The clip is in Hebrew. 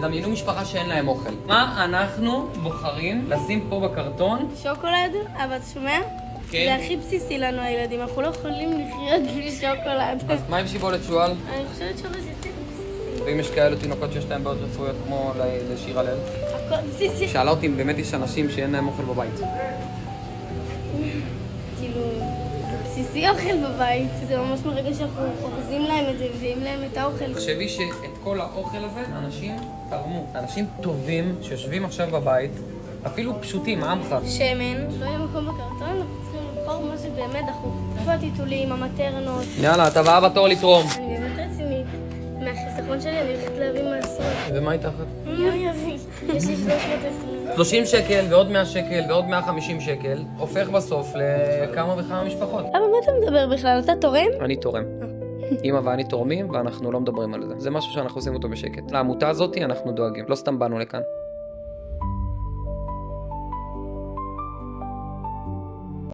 ודמיינו משפחה שאין להם אוכל. מה אנחנו בוחרים לשים פה בקרטון? שוקולד, אבל אתה שומע? כן. זה הכי בסיסי לנו הילדים, אנחנו לא יכולים לחיות בלי שוקולד. אז מה עם שיבולת שועל? אני חושבת שזה יותר בסיסי. ואם יש כאלו תינוקות שיש להם בעיות רפואיות כמו לשיר הלל? הכל בסיסי. שאלה אותי אם באמת יש אנשים שאין להם אוכל בבית. כאילו, זה בסיסי אוכל בבית. זה ממש מרגע שאנחנו אורזים להם את זה, מביאים להם את האוכל. תחשבי שאת כל האוכל הזה אנשים תרמו. אנשים טובים שיושבים עכשיו בבית, אפילו פשוטים, עמך. שמן, לא יהיה מקום בקרטון, אנחנו צריכים לבחור מה שבאמת דחוף. איפה הטיטולים, המטרנות? יאללה, אתה הבאה בתור לתרום. אני באמת רצינית. מהחיסכון שלי אני הולכת להביא מעשרות. ומה איתך? יוי אבי, יש לי 320. 30 שקל ועוד 100 שקל ועוד 150 שקל, הופך בסוף לכמה וכמה משפחות. אבל מה אתה מדבר בכלל? אתה תורם? אני תורם. אמא ואני תורמים ואנחנו לא מדברים על זה. זה משהו שאנחנו עושים אותו בשקט. לעמותה הזאת אנחנו דואגים, לא סתם באנו לכאן.